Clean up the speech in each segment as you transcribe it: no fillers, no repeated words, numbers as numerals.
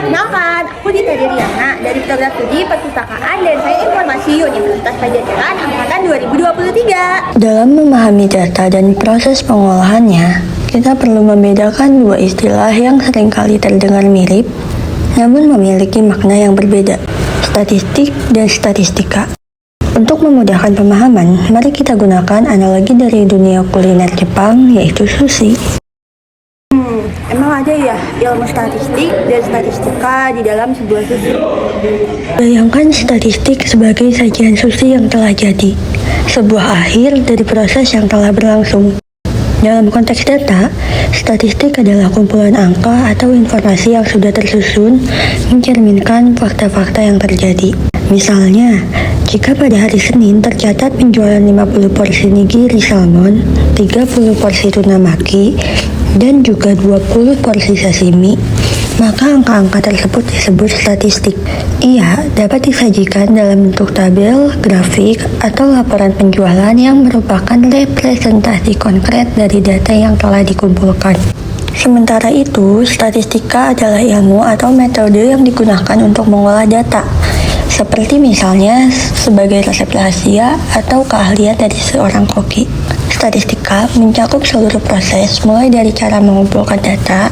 Perkenalkan, aku Dita Deriana dari program studi Perpustakaan dan Sains Informasi Universitas Pajajaran Angkatan 2023. Dalam memahami data dan proses pengolahannya, kita perlu membedakan dua istilah yang seringkali terdengar mirip, namun memiliki makna yang berbeda, statistik dan statistika. Untuk memudahkan pemahaman, mari kita gunakan analogi dari dunia kuliner Jepang, yaitu sushi. Emang ada ya ilmu statistik dan statistika di dalam sebuah sushi? Bayangkan statistik sebagai sajian sushi yang telah jadi, sebuah akhir dari proses yang telah berlangsung. Dalam konteks data, statistik adalah kumpulan angka atau informasi yang sudah tersusun mencerminkan fakta-fakta yang terjadi. Misalnya, jika pada hari Senin tercatat penjualan 50 porsi nigiri salmon, 30 porsi tuna maki, dan juga 20 porsi sashimi, maka angka-angka tersebut disebut statistik. Ia dapat disajikan dalam bentuk tabel, grafik, atau laporan penjualan yang merupakan representasi konkret dari data yang telah dikumpulkan. Sementara itu, statistika adalah ilmu atau metode yang digunakan untuk mengolah data, seperti misalnya sebagai resep rahasia atau keahlian dari seorang koki. Statistika mencakup seluruh proses, mulai dari cara mengumpulkan data,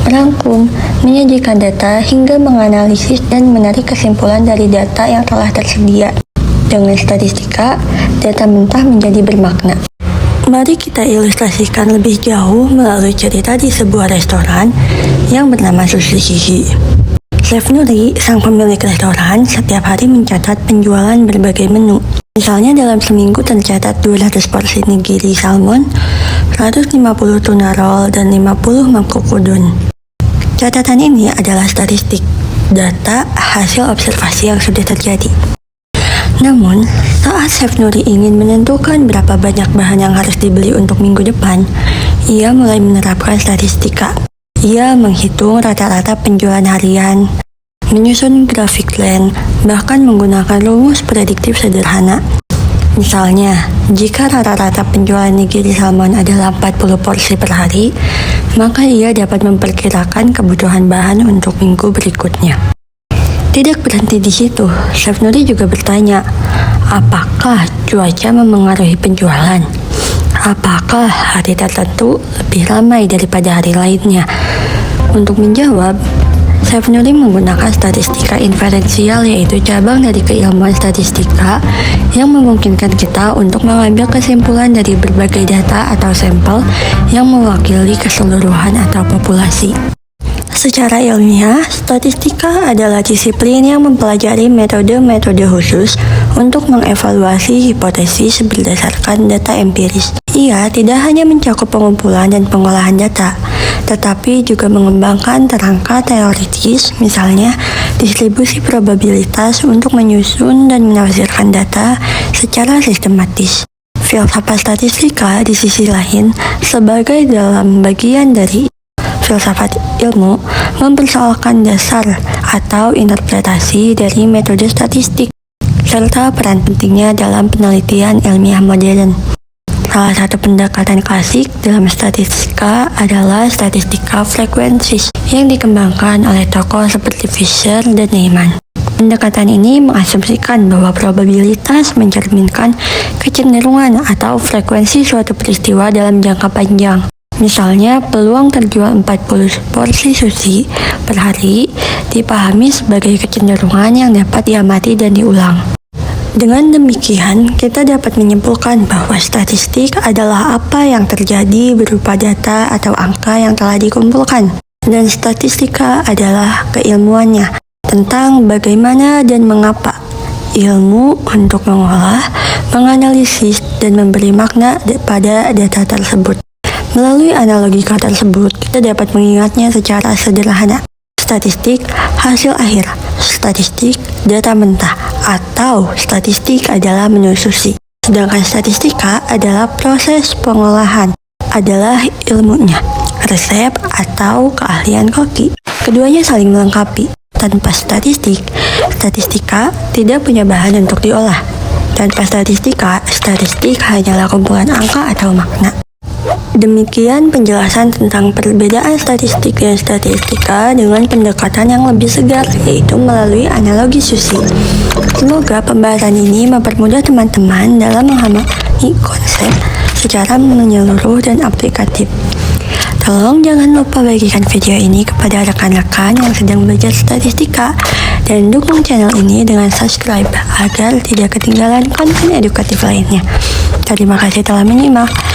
merangkum, menyajikan data, hingga menganalisis dan menarik kesimpulan dari data yang telah tersedia. Dengan statistika, data mentah menjadi bermakna. Mari kita ilustrasikan lebih jauh melalui cerita di sebuah restoran yang bernama Sushi Shishi. Chef Nuri, sang pemilik restoran, setiap hari mencatat penjualan berbagai menu. Misalnya dalam seminggu tercatat 200 porsi nigiri salmon, 150 tuna roll, dan 50 mangkuk udon. Catatan ini adalah statistik, data hasil observasi yang sudah terjadi. Namun, saat Chef Nuri ingin menentukan berapa banyak bahan yang harus dibeli untuk minggu depan, ia mulai menerapkan statistika. Ia menghitung rata-rata penjualan harian, menyusun grafik trend, bahkan menggunakan rumus prediktif sederhana. Misalnya, jika rata-rata penjualan nigiri salmon adalah 40 porsi per hari, maka ia dapat memperkirakan kebutuhan bahan untuk minggu berikutnya. Tidak berhenti di situ, Chef Nuri juga bertanya, apakah cuaca memengaruhi penjualan? Apakah hari tertentu lebih ramai daripada hari lainnya? Untuk menjawab, Chef Nuri menggunakan statistika inferensial, yaitu cabang dari keilmuan statistika yang memungkinkan kita untuk mengambil kesimpulan dari berbagai data atau sampel yang mewakili keseluruhan atau populasi. Secara ilmiah, statistika adalah disiplin yang mempelajari metode-metode khusus untuk mengevaluasi hipotesis berdasarkan data empiris. Ia tidak hanya mencakup pengumpulan dan pengolahan data, tetapi juga mengembangkan kerangka teoritis, misalnya distribusi probabilitas untuk menyusun dan menafsirkan data secara sistematis. Filsafat statistika di sisi lain, sebagai dalam bagian dari filsafat ilmu, mempersoalkan dasar atau interpretasi dari metode statistik, serta peran pentingnya dalam penelitian ilmiah modern. Salah satu pendekatan klasik dalam statistika adalah statistika frekuensis yang dikembangkan oleh tokoh seperti Fisher dan Neyman. Pendekatan ini mengasumsikan bahwa probabilitas mencerminkan kecenderungan atau frekuensi suatu peristiwa dalam jangka panjang. Misalnya, peluang terjual 40 porsi sushi per hari dipahami sebagai kecenderungan yang dapat diamati dan diulang. Dengan demikian, kita dapat menyimpulkan bahwa statistik adalah apa yang terjadi berupa data atau angka yang telah dikumpulkan. Dan statistika adalah keilmuannya tentang bagaimana dan mengapa ilmu untuk mengolah, menganalisis, dan memberi makna pada data tersebut. Melalui analogika tersebut, kita dapat mengingatnya secara sederhana. Statistik hasil akhir, statistik data mentah, atau statistik adalah menu sushi. Sedangkan statistika adalah proses pengolahan, adalah ilmunya, resep atau keahlian koki. Keduanya saling melengkapi. Tanpa statistik, statistika tidak punya bahan untuk diolah. Tanpa statistika, statistik hanyalah kumpulan angka atau makna. Demikian penjelasan tentang perbedaan statistik dan statistika dengan pendekatan yang lebih segar, yaitu melalui analogi Susi. Semoga pembahasan ini mempermudah teman-teman dalam memahami konsep secara menyeluruh dan aplikatif. Tolong jangan lupa bagikan video ini kepada rekan-rekan yang sedang belajar statistika dan dukung channel ini dengan subscribe agar tidak ketinggalan konten edukatif lainnya. Terima kasih telah menyimak.